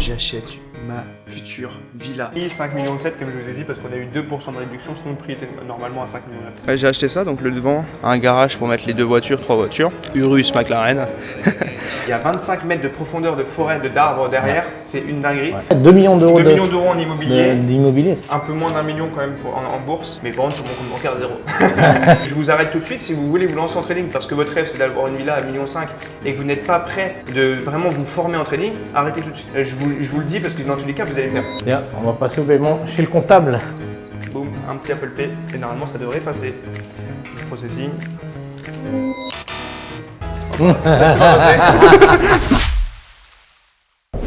j'achète ma future villa. 5,7 millions comme je vous ai dit parce qu'on a eu 2% de réduction, sinon le prix était normalement à 5,9 millions. J'ai acheté ça, donc le devant, un garage pour mettre les 2 voitures, 3 voitures. Urus McLaren. Il y a 25 mètres de profondeur de forêt d'arbres derrière, c'est une dinguerie. 2 millions d'euros 2 millions d'euros en immobilier. D'immobilier. Un peu moins d'1 million quand même en bourse, mais par contre sur mon compte bancaire 0. Je vous arrête tout de suite si vous voulez vous lancer en trading parce que votre rêve c'est d'avoir une villa à 1,5 million et que vous n'êtes pas prêt de vraiment vous former en trading, arrêtez tout de suite. Je vous le dis parce que dans tous les cas vous allez le faire. Bien, on va passer au paiement chez le comptable. Boum, un petit Apple Pay et normalement ça devrait passer. Processing. Ça s'est pas passé.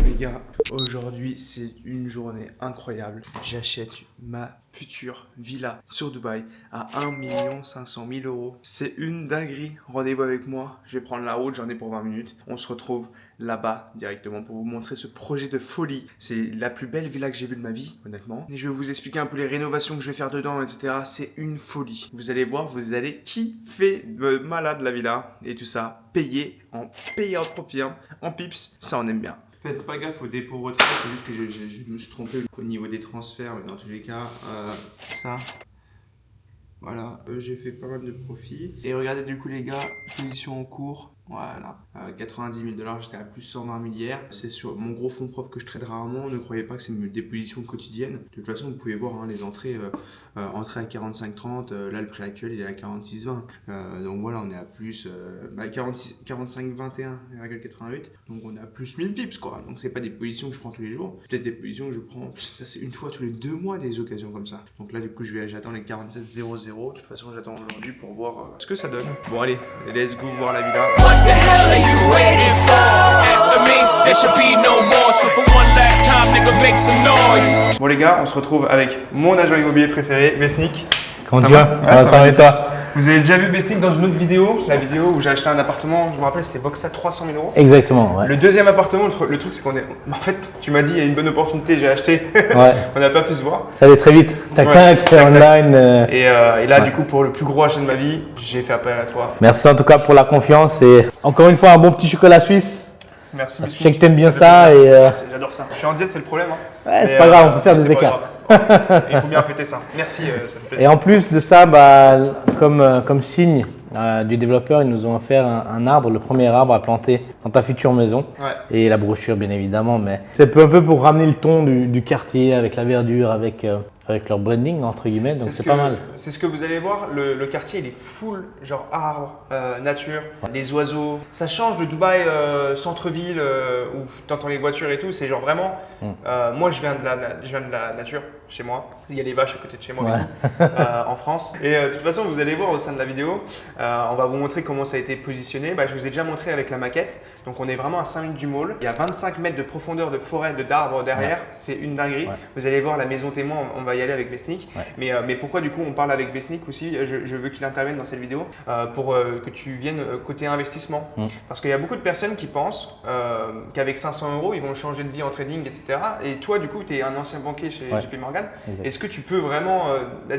Les gars, aujourd'hui c'est une journée incroyable. J'achète ma future villa sur Dubaï à 1 500 000 euros. C'est une dinguerie. Rendez-vous avec moi. Je vais prendre la route, j'en ai pour 20 minutes. On se retrouve là-bas directement pour vous montrer ce projet de folie. C'est la plus belle villa que j'ai vue de ma vie, honnêtement. Et je vais vous expliquer un peu les rénovations que je vais faire dedans, etc. C'est une folie. Vous allez voir, vous allez kiffer de malade la villa et tout ça. Payé en payout profit, en pips, ça on aime bien. Faites pas gaffe au dépôt retrait, c'est juste que je me suis trompé au niveau des transferts, mais dans tous les cas, ça, voilà, j'ai fait pas mal de profit. Et regardez du coup les gars, position en cours, voilà, 90 000 $, j'étais à plus 120 000 hier. C'est sur mon gros fonds propre que je trade rarement, ne croyez pas que c'est des positions quotidiennes. De toute façon, vous pouvez voir hein, les entrées, entrée à 45,30, là le prix actuel il est à 46,20. Donc voilà, on est à plus 45,21,88, donc on est à plus 1000 pips quoi. Donc c'est pas des positions que je prends tous les jours, peut-être des positions que je prends, ça c'est une fois tous les 2 mois des occasions comme ça. Donc là du coup j'attends les 47,00. De toute façon j'attends aujourd'hui pour voir ce que ça donne. Bon allez, let's go voir la villa. What the hell are you waiting for? After me, there should be no more. So for one last time, nigga, make some noise. Bon les gars, on se retrouve avec mon agent immobilier préféré, Besnik. Comment tu vas? Ça va et toi? Vous avez déjà vu Besnik dans une autre vidéo, la vidéo où j'ai acheté un appartement, je me rappelle c'était Voxa 300 000 euros. Exactement, ouais. Le deuxième appartement, le truc c'est qu'on est... En fait, tu m'as dit il y a une bonne opportunité, j'ai acheté, Ouais. On n'a pas pu se voir. Ça allait très vite, tac Ouais, tac, tac, tac. online. Et là Ouais. du coup pour le plus gros achat de ma vie, j'ai fait appel à toi. Merci en tout cas pour la confiance et encore une fois un bon petit chocolat suisse. Merci. Je sais que t'aimes bien fait ça plaisir. et Merci, j'adore ça. Je suis en diète, c'est le problème. Hein. ouais, c'est Mais, pas grave, on peut faire mais des c'est pas écarts. grave. Il faut bien fêter ça. Merci, ça me fait plaisir. Et en plus de ça, bah, comme signe du développeur, ils nous ont offert un arbre, le premier arbre à planter dans ta future maison. Ouais. Et la brochure bien évidemment, mais c'est un peu pour ramener le ton du quartier avec la verdure, avec leur branding entre guillemets, donc c'est pas mal. C'est ce que vous allez voir, le quartier il est full, genre arbres, nature, les oiseaux. Ça change de Dubaï centre-ville où tu entends les voitures et tout, c'est genre vraiment. Moi je viens de la nature chez moi, il y a les vaches à côté de chez moi et tout, en France. Et de toute façon vous allez voir au sein de la vidéo, on va vous montrer comment ça a été positionné. Je vous ai déjà montré avec la maquette, donc on est vraiment à 5 minutes du mall. Il y a 25 mètres de profondeur de forêt d'arbres derrière, c'est une dinguerie. Vous allez voir la maison témoin, on va y aller avec Besnik. Mais pourquoi du coup on parle avec Besnik aussi, je veux qu'il intervienne dans cette vidéo pour que tu viennes côté investissement. Parce qu'il y a beaucoup de personnes qui pensent qu'avec 500 € ils vont changer de vie en trading, etc. Et toi du coup tu es un ancien banquier chez JP Morgan. Est-ce que tu peux vraiment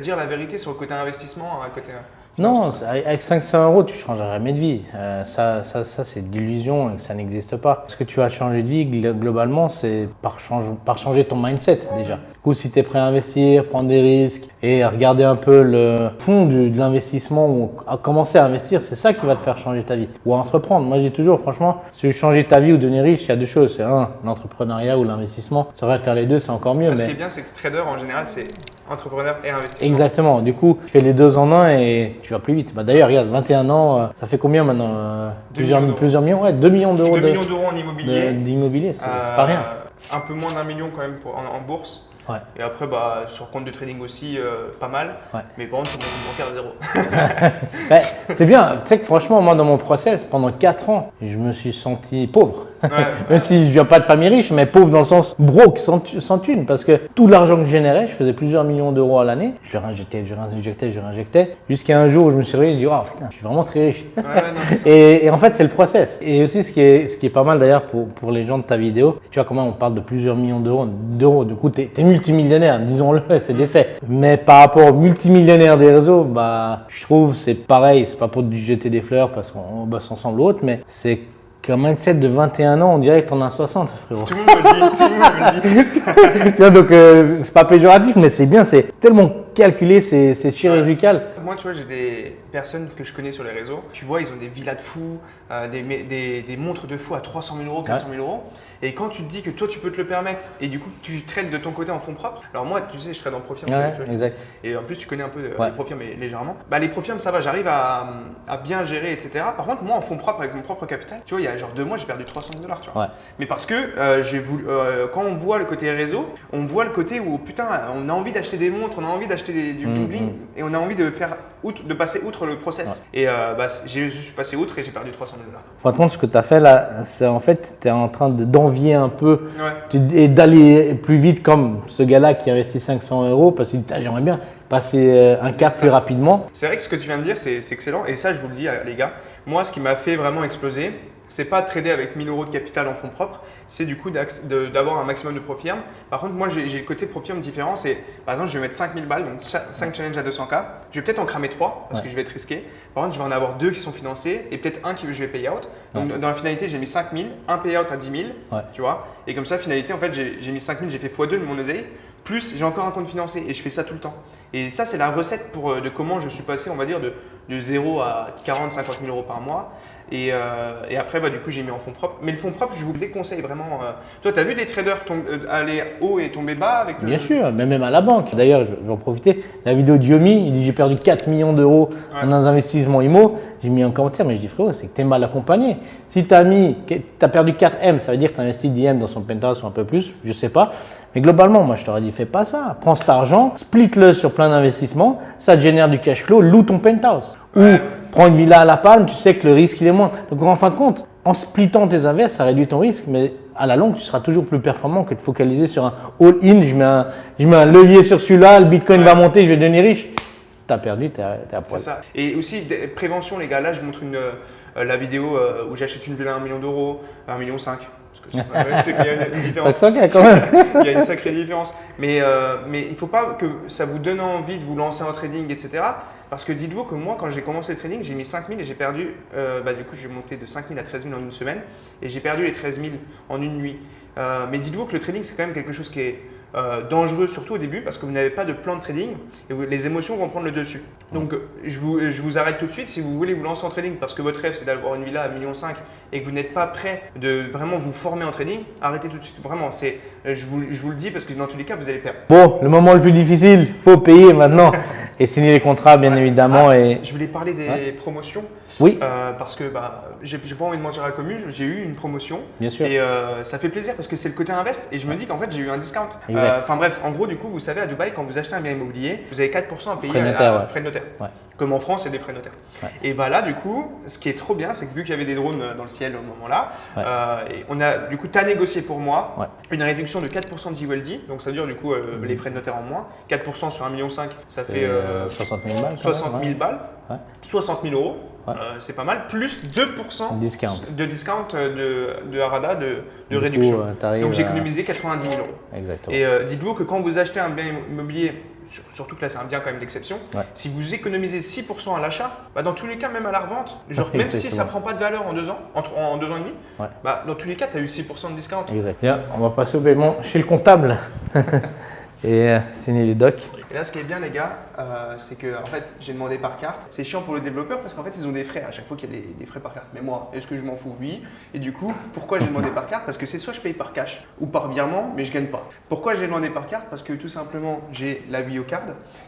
dire la vérité sur le côté investissement, côté Non, avec 500 € tu ne changeras jamais de vie. Ça c'est de l'illusion et que ça n'existe pas. Ce que tu vas changer de vie globalement, c'est par changer ton mindset déjà. Du coup, si tu es prêt à investir, prendre des risques et regarder un peu le fond de l'investissement ou à commencer à investir, c'est ça qui va te faire changer ta vie ou à entreprendre. Moi, je dis toujours, franchement, si tu veux changer ta vie ou devenir riche, il y a deux choses. C'est l'entrepreneuriat ou l'investissement. C'est vrai, faire les deux, c'est encore mieux. Ce qui est bien, c'est que trader en général, c'est entrepreneur et investissement. Exactement. Du coup, tu fais les deux en un et tu vas plus vite. D'ailleurs, regarde, 21 ans, ça fait combien maintenant? Plusieurs millions, ouais, 2 millions d'euros. 2 millions d'euros en immobilier. D'immobilier, c'est pas rien. Un peu moins d'1 million quand même en bourse. Ouais. Et après, sur compte de trading aussi, pas mal. Ouais. Mais par contre, sur mon compte bancaire, 0. C'est bien. Tu sais que franchement, moi, dans mon process, pendant 4 ans, je me suis senti pauvre. Même si je viens pas de famille riche, mais pauvre dans le sens broke, sans thune. Parce que tout l'argent que je générais, je faisais plusieurs millions d'euros à l'année. Je réinjectais. Jusqu'à un jour où je me suis réveillé, je dis, oh putain, je suis vraiment très riche. Non, et en fait, c'est le process. Et aussi, ce qui est pas mal d'ailleurs pour les gens de ta vidéo, tu vois comment on parle de plusieurs millions d'euros. Du coup, tu es multimillionnaire, disons-le, c'est des faits. Mais par rapport aux multimillionnaires des réseaux, je trouve c'est pareil. C'est pas pour lui jeter des fleurs parce qu'on bosse ensemble ou autre, mais c'est qu'un mindset de 21 ans, on dirait que t'en as 60, frérot. Tout le monde me le dit, tout le monde me le dit. Tu vois, donc, c'est pas péjoratif, mais c'est bien, c'est tellement calculé, c'est chirurgical. Moi, tu vois, j'ai des personnes que je connais sur les réseaux. Tu vois, ils ont des villas de fous, des montres de fous à 300 000 euros, 400 000 euros. Et quand tu te dis que toi, tu peux te le permettre et du coup, tu trades de ton côté en fonds propres. Alors moi, tu sais, je trade en Profirm. Ouais, tu vois, exact. Et en plus, tu connais un peu Ouais. les Profirm légèrement. Bah, les Profirm, ça va, j'arrive à bien gérer, etc. Par contre, moi, en fonds propres, avec mon propre capital, tu vois, il y a genre 2 mois, j'ai perdu 300 000 $, tu vois. Ouais. Mais parce que quand on voit le côté réseau, on voit le côté où, putain, on a envie d'acheter des montres, on a envie d'acheter du bling et on a envie de passer outre le process. Et j'ai juste passé outre et j'ai perdu 300 000 $. En fin de compte, ce que tu as fait là, c'est en fait, tu es en train d'envier un peu Ouais. et d'aller plus vite comme ce gars-là qui investit 500 euros parce que j'aimerais bien passer un cap plus rapidement. C'est vrai que ce que tu viens de dire, c'est excellent. Et ça, je vous le dis, les gars, moi, ce qui m'a fait vraiment exploser, c'est pas de trader avec 1000 euros de capital en fonds propres, c'est du coup d'avoir un maximum de Profirm. Par contre, moi, j'ai le côté Profirm différent. C'est, par exemple, je vais mettre 5000 balles, donc 5 challenges à 200K. Je vais peut-être en cramer 3 parce que je vais être risqué. Par contre, je vais en avoir 2 qui sont financés et peut-être un qui je vais pay out. Donc, dans la finalité, j'ai mis 5000, un pay out à 10 000, tu vois. Et comme ça, finalité, en fait, j'ai mis 5000, j'ai fait x2 de mon oseille. Plus, j'ai encore un compte financé et je fais ça tout le temps. Et ça, c'est la recette de comment je suis passé, on va dire, de 0 à 40, 50 000 euros par mois. Et après, du coup, j'ai mis en fonds propres. Mais le fonds propre, je vous le déconseille vraiment. Toi, tu as vu des traders aller haut et tomber bas avec le… Bien sûr, mais même à la banque. D'ailleurs, je vais en profiter. La vidéo de Yomi, il dit j'ai perdu 4 millions d'euros en un investissement IMO. J'ai mis un commentaire, mais je dis frérot, c'est que tu es mal accompagné. Si tu as perdu 4 M, ça veut dire que tu as investi 10 M dans son penthouse ou un peu plus, je sais pas. Mais globalement, moi, je t'aurais dit, fais pas ça. Prends cet argent, split-le sur plein d'investissements, ça te génère du cash flow, loue ton penthouse. Ou prends une villa à La Palme, tu sais que le risque, il est moins. Donc, en fin de compte, en splittant tes invests, ça réduit ton risque, mais à la longue, tu seras toujours plus performant que de focaliser sur un all-in. Je mets un levier sur celui-là, le Bitcoin va monter, je vais devenir riche. Tu as perdu, tu es à poil. C'est ça. Et aussi, prévention, les gars. Là, je montre la vidéo où j'achète une villa à 1 million d'euros, à 1,5 million. C'est qu'il y a une différence. Ça quand même. Il y a une sacrée différence. Mais il ne faut pas que ça vous donne envie de vous lancer en trading, etc. Parce que dites-vous que moi, quand j'ai commencé le trading, j'ai mis 5 000 et j'ai perdu, du coup, j'ai monté de 5 000 à 13 000 en une semaine et j'ai perdu les 13 000 en une nuit. Mais dites-vous que le trading, c'est quand même quelque chose qui est dangereux, surtout au début, parce que vous n'avez pas de plan de trading et les émotions vont prendre le dessus. Donc, je vous arrête tout de suite. Si vous voulez vous lancer en trading parce que votre rêve, c'est d'avoir une villa à 1,5 million et que vous n'êtes pas prêt de vraiment vous former en trading, arrêtez tout de suite. Vraiment, je vous le dis parce que dans tous les cas, vous allez perdre. Bon, le moment le plus difficile, faut payer maintenant et signer les contrats, bien évidemment. Je voulais parler des promotions. Oui. Parce que j'ai pas envie de mentir à la commune, j'ai eu une promotion. Bien sûr. Et ça fait plaisir parce que c'est le côté invest et je me dis qu'en fait j'ai eu un discount. Exact. Bref, en gros, du coup, vous savez, à Dubaï, quand vous achetez un bien immobilier, vous avez 4% à payer frais de notaire. Ouais. Comme en France, il y a des frais de notaire. Ouais. Et là, du coup, ce qui est trop bien, c'est que vu qu'il y avait des drones dans le ciel au moment-là, on a, du coup, tu as négocié pour moi une réduction de 4% de JWLD. Donc ça veut dire, du coup, les frais de notaire en moins. 4% sur 1,5 million, ça fait 60 000 balles. 60 000 balles. Ouais. 60 000 euros. Ouais. C'est pas mal, plus 2% de discount de Arada, de réduction. Coup, donc j'ai économisé 90 000 euros. Exactement. Et dites-vous que quand vous achetez un bien immobilier, surtout que là c'est un bien quand même d'exception, si vous économisez 6% à l'achat, dans tous les cas, même à la revente, même si ça ne prend pas de valeur en 2 ans, en 2 ans et demi, dans tous les cas, tu as eu 6% de discount. Exact. Bien, on va passer au paiement chez le comptable. Et signer les docs. Et là, ce qui est bien, les gars, c'est que en fait, j'ai demandé par carte. C'est chiant pour le développeur parce qu'en fait, ils ont des frais à chaque fois qu'il y a des frais par carte. Mais moi, est-ce que je m'en fous? Oui. Et du coup, pourquoi j'ai demandé par carte? Parce que c'est soit je paye par cash ou par virement, mais je gagne pas. Pourquoi j'ai demandé par carte? Parce que tout simplement, j'ai la Biocard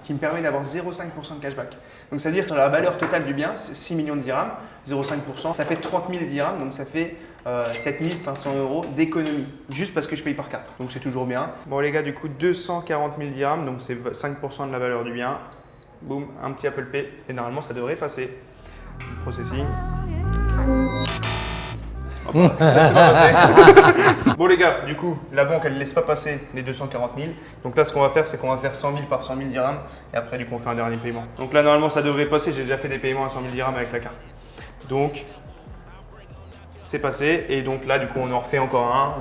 qui me permet d'avoir 0,5% de cashback. Donc, ça veut dire que la valeur totale du bien, c'est 6 millions de dirhams, 0,5%, ça fait 30 000 dirhams, donc ça fait 7 500 euros d'économie, juste parce que je paye par carte. Donc c'est toujours bien. Bon les gars, du coup 240 000 dirhams, donc c'est 5% de la valeur du bien. Boum, un petit Apple Pay et normalement ça devrait passer. Processing. Hop, c'est pas passé. Bon les gars, du coup la banque elle ne laisse pas passer les 240 000. Donc là ce qu'on va faire, c'est qu'on va faire 100 000 par 100 000 dirhams et après du coup on fait un dernier paiement. Donc là normalement ça devrait passer, j'ai déjà fait des paiements à 100 000 dirhams avec la carte. Donc c'est passé et donc là du coup on en refait encore un,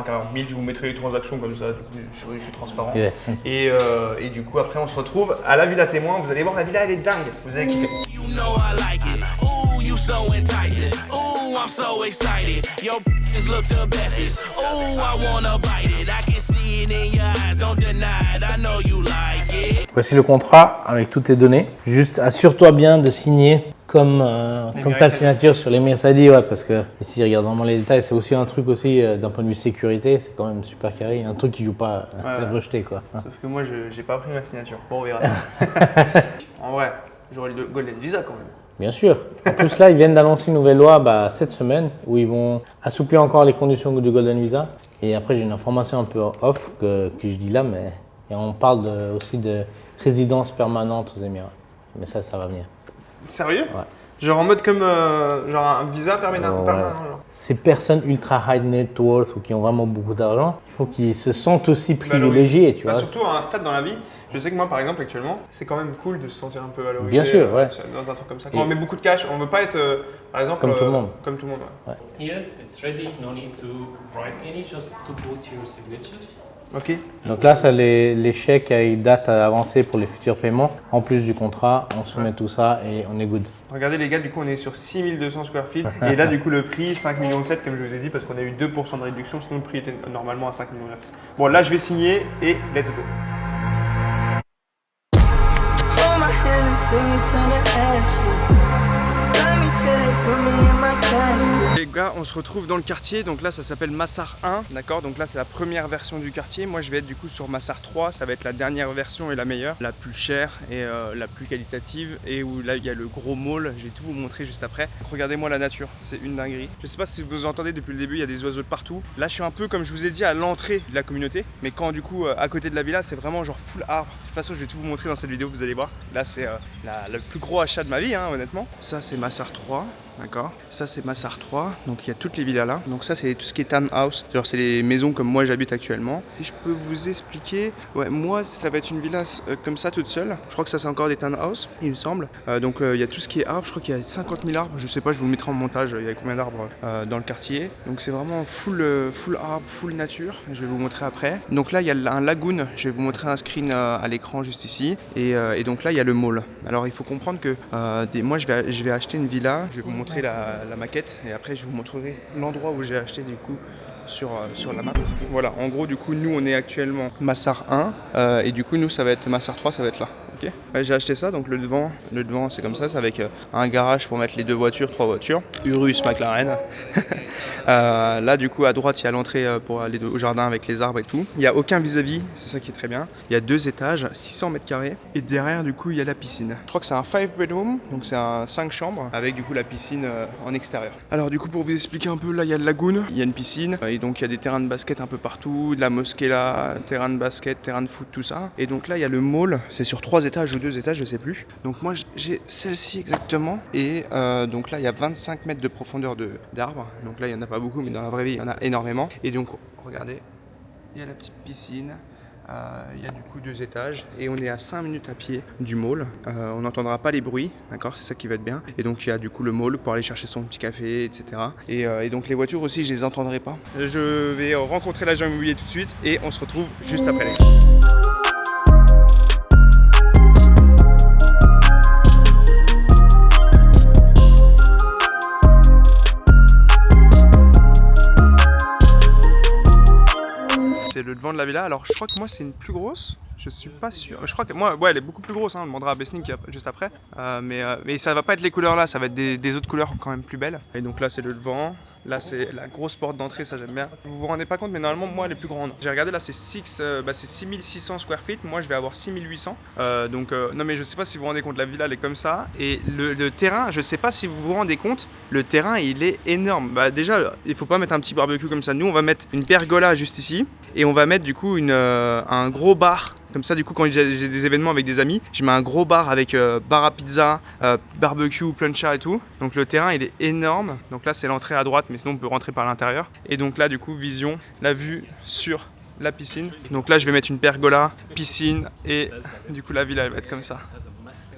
40 000, je vous mettrai les transactions comme ça, du coup je suis transparent. Et du coup après on se retrouve à la villa témoin, vous allez voir la villa elle est dingue, vous allez kiffer. You know I like it. Ooh, you so enticing. Ooh, Ooh, I'm so excited. Your just look the bestest. Ooh, I wanna bite it. I can see it in your eyes. Don't deny it. I know you like it. Voici le contrat avec toutes tes données. Juste assure-toi bien de signer comme ta signature sur les Mercedes, ouais, parce que ici, regarde vraiment les détails. C'est aussi un truc aussi d'un point de vue sécurité, c'est quand même super carré. Un truc qui joue pas, c'est rejeté quoi. Sauf que moi, j'ai pas pris ma signature. Bon, on verra. En vrai, j'aurai le Golden Visa quand même. Bien sûr. En plus là, ils viennent d'annoncer une nouvelle loi cette semaine où ils vont assouplir encore les conditions du Golden Visa. Et après, j'ai une information un peu off que je dis là, mais et on parle aussi de résidence permanente aux Émirats. Mais ça va venir. Sérieux? Ouais. Genre en mode comme genre un visa permanent, Ouais. genre. Ces personnes ultra high net worth ou qui ont vraiment beaucoup d'argent, il faut qu'ils se sentent aussi privilégiés, tu vois. Surtout à un stade dans la vie. Je sais que moi, par exemple, actuellement, c'est quand même cool de se sentir un peu valorisé. Bien sûr, ouais. Dans un truc comme ça. Quand on met beaucoup de cash, on veut pas être, par exemple, Comme tout le monde. Comme tout le monde, ouais. Here it's ready, no need to write any, just to put your signature. Ok. Donc là, ça les chèques à une date avancée pour les futurs paiements. En plus du contrat, on soumet tout ça et on est good. Regardez les gars, du coup on est sur 6200 square feet et là du coup le prix 5,7 millions comme je vous ai dit parce qu'on a eu 2% de réduction, sinon le prix était normalement à 5,9 millions. Bon là je vais signer et let's go. Hold my hand until you turn to ashes. Love me till they put me in my casket. Les gars, on se retrouve dans le quartier, donc là ça s'appelle Massar 1, d'accord? Donc là c'est la première version du quartier. Moi je vais être du coup sur Massar 3, ça va être la dernière version et la meilleure, la plus chère et la plus qualitative et où là il y a le gros mall, je vais tout vous montrer juste après. Donc, regardez-moi la nature, c'est une dinguerie. Je sais pas si vous entendez depuis le début, il y a des oiseaux de partout. Là je suis un peu comme je vous ai dit à l'entrée de la communauté, mais quand du coup à côté de la villa c'est vraiment genre full arbre. De toute façon je vais tout vous montrer dans cette vidéo, vous allez voir. Là c'est le plus gros achat de ma vie, hein, honnêtement. Ça c'est Massar 3. D'accord. Ça c'est Massar 3, donc il y a toutes les villas là. Donc ça c'est tout ce qui est townhouse, genre c'est les maisons comme moi j'habite actuellement. Si je peux vous expliquer, ouais moi ça va être une villa comme ça toute seule. Je crois que ça c'est encore des townhouse, il me semble. Donc il y a tout ce qui est arbres, je crois qu'il y a 50 000 arbres, je sais pas, je vous mettrai en montage, il y a combien d'arbres dans le quartier. Donc c'est vraiment full arbre, full nature, je vais vous montrer après. Donc là il y a un lagoon, je vais vous montrer un screen à l'écran juste ici. Et donc là il y a le mall. Alors il faut comprendre que moi je vais acheter une villa, je vais vous montrer la maquette et après je vous montrerai l'endroit où j'ai acheté du coup sur la map. Voilà, en gros du coup nous on est actuellement Massar 1 et du coup nous ça va être Massar 3, ça va être là. Okay. Ouais, j'ai acheté ça, donc le devant c'est comme ça, c'est avec un garage pour mettre les 3 voitures, Urus McLaren. Là du coup à droite il y a l'entrée pour aller au jardin avec les arbres et tout. Il n'y a aucun vis-à-vis, c'est ça qui est très bien. Il y a 2 étages, 600 mètres carrés et derrière du coup il y a la piscine. Je crois que c'est un 5 bedroom, donc c'est un 5 chambres avec du coup la piscine en extérieur. Alors du coup pour vous expliquer un peu, là il y a le lagoon, il y a une piscine et donc il y a des terrains de basket un peu partout, de la mosquée là, terrain de basket, terrain de foot, tout ça. Et donc là il y a le mall, c'est sur 3 étages ou 2 étages, je sais plus. Donc moi j'ai celle-ci exactement et donc là il y a 25 mètres de profondeur d'arbres. Donc là il y en a pas beaucoup mais dans la vraie vie il y en a énormément. Et donc regardez, il y a la petite piscine. Il y a du coup 2 étages et on est à 5 minutes à pied du mall. On n'entendra pas les bruits, d'accord, c'est ça qui va être bien. Et donc il y a du coup le mall pour aller chercher son petit café, etc. Et donc les voitures aussi je les entendrai pas. Je vais rencontrer l'agent immobilier tout de suite et on se retrouve juste après les gars. C'est le devant de la villa. Alors je crois que moi c'est une plus grosse. Je suis pas sûr. Je crois que moi, ouais, elle est beaucoup plus grosse. Hein. On demandera à Besnik juste après. Mais ça va pas être les couleurs là. Ça va être des autres couleurs quand même plus belles. Et donc là c'est le devant. Là c'est la grosse porte d'entrée, ça j'aime bien. Vous vous rendez pas compte, mais normalement moi elle est plus grande. J'ai regardé là, c'est 6600 square feet. Moi je vais avoir 6800. Non mais je sais pas si vous vous rendez compte, la villa elle est comme ça. Et le terrain, je sais pas si vous vous rendez compte, le terrain il est énorme. Bah déjà il faut pas mettre un petit barbecue comme ça. Nous on va mettre une pergola juste ici. Et on va mettre du coup un gros bar. Comme ça du coup quand j'ai des événements avec des amis, je mets un gros bar avec bar à pizza, barbecue, plancha et tout. Donc le terrain il est énorme. Donc là c'est l'entrée à droite mais sinon on peut rentrer par l'intérieur. Et donc là du coup vision, la vue sur la piscine. Donc là je vais mettre une pergola, piscine et du coup la villa elle va être comme ça.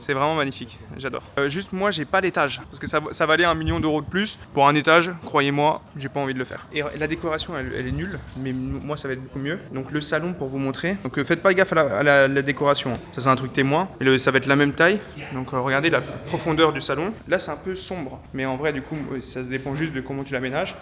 C'est vraiment magnifique, j'adore. Juste moi j'ai pas l'étage, parce que ça valait 1 million d'euros de plus. Pour un étage, croyez-moi, j'ai pas envie de le faire. Et la décoration elle est nulle, mais moi ça va être beaucoup mieux. Donc le salon pour vous montrer, donc faites pas gaffe à la décoration, ça c'est un truc témoin. Et ça va être la même taille, donc regardez la profondeur du salon. Là c'est un peu sombre, mais en vrai du coup ça se dépend juste de comment tu l'aménages.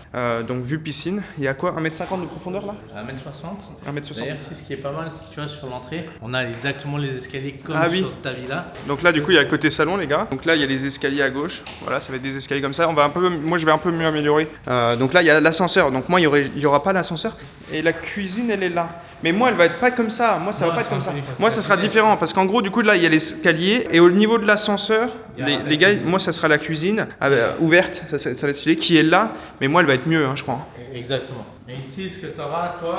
Donc vue piscine, il y a quoi, 1m50 de profondeur là? 1m60. 1m60. D'ailleurs, ce qui est pas mal, c'est que tu vois sur l'entrée, on a exactement les escaliers comme sur ta villa. Donc là du coup il y a le côté salon les gars. Donc là il y a les escaliers à gauche. Voilà, ça va être des escaliers comme ça. Moi je vais un peu mieux améliorer. Donc là il y a l'ascenseur. Donc moi il y aura pas l'ascenseur. Et la cuisine elle est là. Mais moi elle va être pas comme ça. Moi ça va pas être comme ça. Moi ça sera différent parce qu'en gros du coup là il y a l'escalier et au niveau de l'ascenseur, les gars, moi ça sera la cuisine ouverte. Ça va être stylé qui est là. Mais moi elle va être mieux je crois. Exactement. Et ici, ce que tu auras, toi,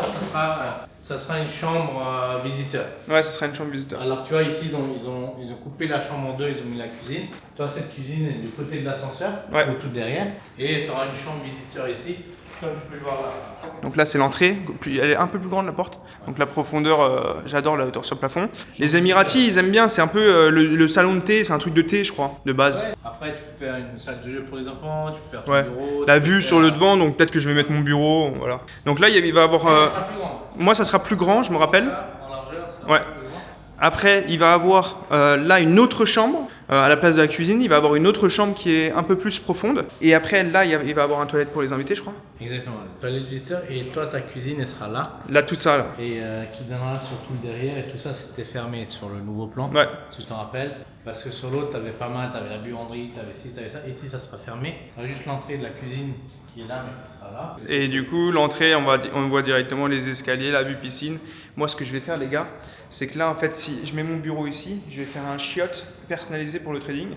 ça sera une chambre visiteur. Ouais, ça sera une chambre visiteur. Alors, tu vois, ici, ils ont coupé la chambre en deux, ils ont mis la cuisine. Toi, cette cuisine est du côté de l'ascenseur, ou tout derrière. Et tu auras une chambre visiteur ici, comme tu peux le voir là. Donc là, c'est l'entrée. Elle est un peu plus grande, la porte. Donc la profondeur, j'adore la hauteur sur le plafond. Les Émiratis, ils aiment bien. C'est un peu le salon de thé. C'est un truc de thé, je crois, de base. Ouais. Après, tu peux faire une salle de jeu pour les enfants, tu peux faire ton bureau. La vue sur le devant, donc peut-être que je vais mettre mon bureau. Voilà. Donc là, il va avoir. Ça sera plus grand. Moi, ça sera plus grand, je me rappelle. En largeur, ça ouais. Après, il va avoir là une autre chambre. À la place de la cuisine, il va avoir une autre chambre qui est un peu plus profonde. Et après, là, il va avoir un toilette pour les invités, je crois. Exactement, toilette visiteur. Et toi, ta cuisine, elle sera là. Là, tout ça, là. Et qui donnera sur tout le derrière. Et tout ça, c'était fermé sur le nouveau plan. Ouais. Si tu t'en rappelles. Parce que sur l'autre, tu avais pas mal. Tu avais la buanderie, tu avais ci, tu avais ça. Ici, ça sera fermé. Tu as juste l'entrée de la cuisine qui est là, mais qui sera là. Et du coup, l'entrée, on voit directement les escaliers, la vue piscine. Moi, ce que je vais faire, les gars, c'est que là, en fait, si je mets mon bureau ici, je vais faire un chiotte personnalisé pour le trading.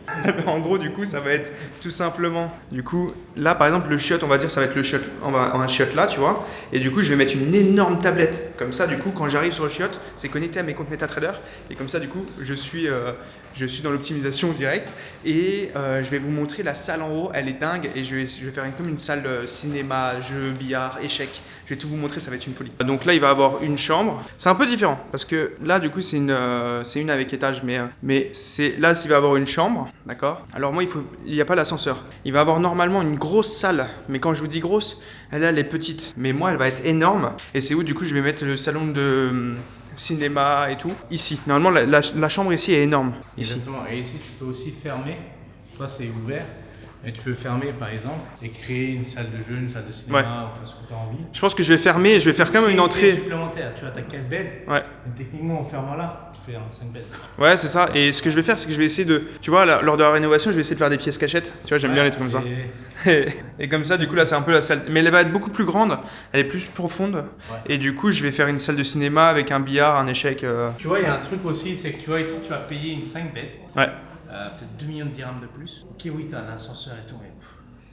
En gros, du coup, ça va être tout simplement. Du coup, là, par exemple, le chiotte, on va dire, ça va être le chiotte. Un chiotte là, tu vois. Et du coup, je vais mettre une énorme tablette. Comme ça, du coup, quand j'arrive sur le chiotte, c'est connecté à mes comptes MetaTrader. Et comme ça, du coup, je suis dans l'optimisation directe. Et je vais vous montrer la salle en haut. Elle est dingue. Et je vais faire comme une salle cinéma, jeux, billard, échecs. Je vais tout vous montrer, ça va être une folie. Donc là, il va avoir une chambre. C'est un peu différent parce que là, du coup, c'est une avec étage, mais là, il va avoir une chambre, d'accord. Alors moi, il n'y a pas l'ascenseur. Il va avoir normalement une grosse salle, mais quand je vous dis grosse, elle est petite. Mais moi, elle va être énorme. Et c'est où, du coup, je vais mettre le salon de cinéma et tout ici. Normalement, la chambre ici est énorme. Ici. Exactement. Et ici, tu peux aussi fermer. Toi, c'est ouvert. Et tu peux fermer par exemple et créer une salle de jeu, une salle de cinéma, enfin ce que tu as envie. Je pense que je vais fermer et je vais faire quand même une entrée supplémentaire. Tu vois, tu as 4 beds. Ouais. Et techniquement, en fermant là, tu fais un 5 beds. Ouais, c'est ça. Et ce que je vais faire, c'est que je vais essayer de. Tu vois, lors de la rénovation, je vais essayer de faire des pièces cachettes. Tu vois, j'aime bien les trucs comme ça. Et comme ça, du coup, là, c'est un peu la salle. Mais elle va être beaucoup plus grande. Elle est plus profonde. Ouais. Et du coup, je vais faire une salle de cinéma avec un billard, un échec. Tu vois, il y a un truc aussi, c'est que tu vois, ici, tu vas payer une 5 beds. Ouais. Peut-être 2 millions de dirhams de plus. Ok, oui, tu as un ascenseur et tout, mais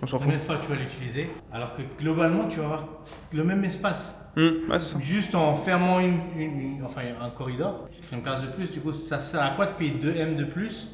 on s'en fout. Combien de fois tu vas l'utiliser? Alors que globalement, tu vas avoir le même espace. Ouais, c'est ça. Juste en fermant un corridor, tu crées une place de plus. Du coup, ça sert à quoi de payer 2 M de plus?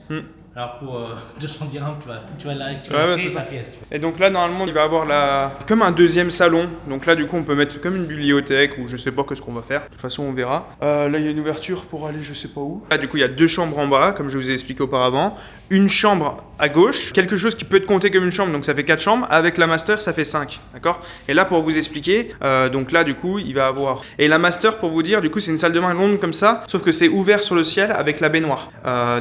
Alors pour 200 dirhams, tu vas créer ta pièce. Tu vois. Et donc là, normalement, il va avoir comme un deuxième salon. Donc là, du coup, on peut mettre comme une bibliothèque ou je sais pas ce qu'on va faire. De toute façon, on verra. Là, il y a une ouverture pour aller je sais pas où. Là, du coup, il y a 2 chambres en bas, comme je vous ai expliqué auparavant. Une chambre à gauche, quelque chose qui peut être compté comme une chambre, donc ça fait 4 chambres. Avec la master, ça fait 5. D'accord? Et là, pour vous expliquer, donc là, du coup, il va avoir. Et la master, pour vous dire, du coup, c'est une salle de bain longue comme ça, sauf que c'est ouvert sur le ciel avec la baignoire.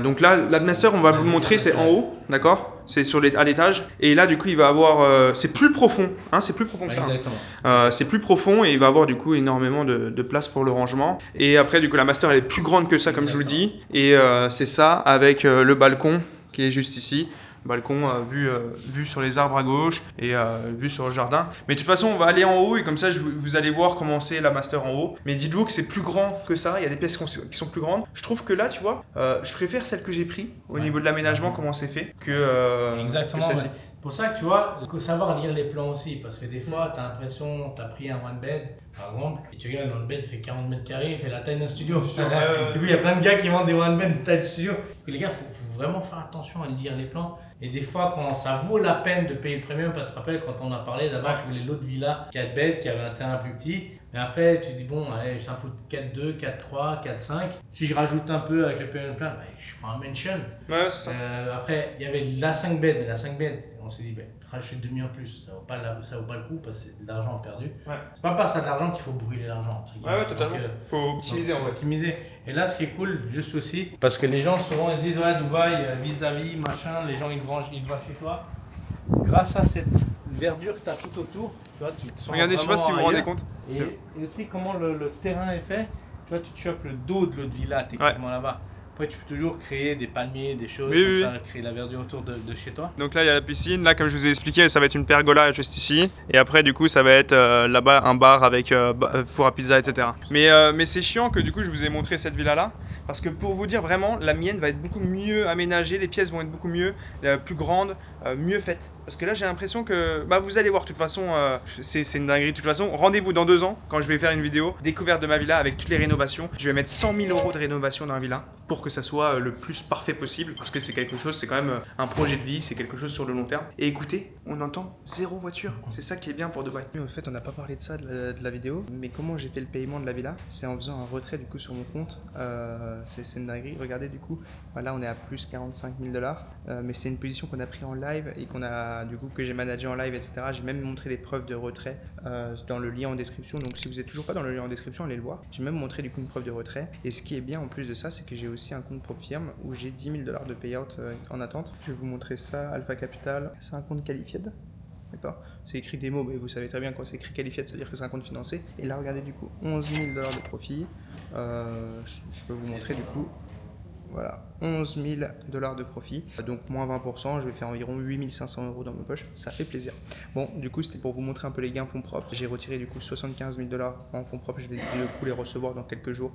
Donc là, la master, on va vous le montrer, c'est en haut, d'accord? C'est à l'étage. Et là, du coup, il va avoir. C'est plus profond, hein, c'est plus profond que ça. Exactement. C'est plus profond et il va avoir du coup énormément de place pour le rangement. Et après, du coup, la master, elle est plus grande que ça, comme je vous le dis. Et c'est ça avec le balcon qui est juste ici. Balcon vue sur les arbres à gauche et vue sur le jardin. Mais de toute façon, on va aller en haut et comme ça, vous allez voir comment c'est la master en haut. Mais dites-vous que c'est plus grand que ça. Il y a des pièces qui sont plus grandes. Je trouve que là, tu vois, je préfère celle que j'ai pris au niveau de l'aménagement, comment c'est fait, exactement. Que celle-ci. Pour ça que tu vois, il faut savoir lire les plans aussi. Parce que des fois, tu as l'impression, tu as pris un one bed, par exemple, et tu regardes, le one bed fait 40 mètres carrés, il fait la taille d'un studio. Du coup, il y a plein de gars qui vendent des one bed de taille de studio. Et les gars, il faut vraiment faire attention à lire les plans. Et des fois, quand ça vaut la peine de payer le premium, parce que tu te rappelles, quand on a parlé d'abord, tu voulais l'autre villa 4 beds qui avait un terrain plus petit, Et après, tu dis, bon, allez, ça fout 4-2, 4-3, 4-5. Si je rajoute un peu avec le payment plan, bah, je prends un mention. Ouais, c'est ça. Après, il y avait la 5 bet, mais la 5 bet, on s'est dit, bah, rajouter demi en plus, ça vaut pas le coup parce que c'est de l'argent perdu. Ouais. C'est pas parce que ça de l'argent qu'il faut brûler l'argent. Ouais, totalement. Donc, faut optimiser en faut fait. optimiser. Et là, ce qui est cool, juste aussi, parce que les gens souvent ils se disent, ouais, Dubaï, vis-à-vis, machin, les gens ils te voient chez toi. Grâce à cette verdure que tu as tout autour, tu vois, tu te sens Regardez, je sais pas si vous vous rendez compte. Et aussi comment le terrain est fait. Tu vois, tu te chopes le dos de l'autre villa, techniquement là-bas. Après, tu peux toujours créer des palmiers, des choses comme ça, créer la verdure autour de chez toi. Donc là, il y a la piscine. Là, comme je vous ai expliqué, ça va être une pergola juste ici. Et après, du coup, ça va être là-bas un bar avec four à pizza, etc. Mais c'est chiant que du coup, je vous ai montré cette villa-là. Parce que pour vous dire vraiment, la mienne va être beaucoup mieux aménagée. Les pièces vont être beaucoup mieux, plus grandes, mieux faites. Parce que là, j'ai l'impression que vous allez voir, de toute façon, c'est une dinguerie. De toute façon, rendez-vous dans 2 ans quand je vais faire une vidéo découverte de ma villa avec toutes les rénovations. Je vais mettre 100 000 € de rénovation dans la villa pour que ça soit le plus parfait possible. Parce que c'est quelque chose, c'est quand même un projet de vie, c'est quelque chose sur le long terme. Et écoutez, on entend 0 voiture. C'est ça qui est bien pour Dubaï. Mais en fait, on n'a pas parlé de ça de la vidéo. Mais comment j'ai fait le paiement de la villa? C'est en faisant un retrait du coup sur mon compte. C'est une dinguerie. Regardez du coup, là on est à plus 45 000 $. Mais c'est une position qu'on a pris en live et qu'on a du coup que j'ai managé en live, etc. J'ai même montré les preuves de retrait dans le lien en description. Donc si vous n'êtes toujours pas dans le lien en description, allez le voir. J'ai même montré du coup une preuve de retrait. Et ce qui est bien en plus de ça, c'est que j'ai aussi un compte propre firme où j'ai 10 000 $ de payout en attente. Je vais vous montrer ça. Alpha Capital, c'est un compte qualified. D'accord. C'est écrit des mots, mais vous savez très bien quand c'est écrit qualifié, c'est-à-dire que c'est un compte financé. Et là, regardez du coup, 11 000 $ de profit. Je peux vous montrer du coup. Voilà, 11 000 $ de profit, donc moins 20%, je vais faire environ 8 500 € dans ma poche, ça fait plaisir. Bon, du coup, c'était pour vous montrer un peu les gains fonds propres. J'ai retiré du coup 75 000 $ en fonds propres, je vais du coup les recevoir dans quelques jours,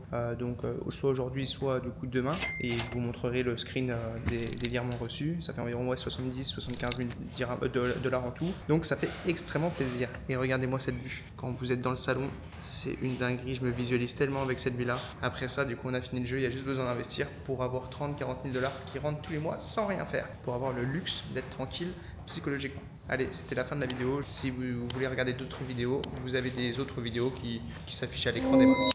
soit aujourd'hui, soit du coup demain, et je vous montrerai le screen des virements reçus. Ça fait environ 70-75 000 $ en tout, donc ça fait extrêmement plaisir. Et regardez-moi cette vue, quand vous êtes dans le salon, c'est une dinguerie, je me visualise tellement avec cette vue-là. Après ça, du coup, on a fini le jeu, il y a juste besoin d'investir pour avoir 30-40 000 $ qui rentrent tous les mois sans rien faire, pour avoir le luxe d'être tranquille psychologiquement. Allez, c'était la fin de la vidéo. Si vous voulez regarder d'autres vidéos, vous avez des autres vidéos qui s'affichent à l'écran des mains.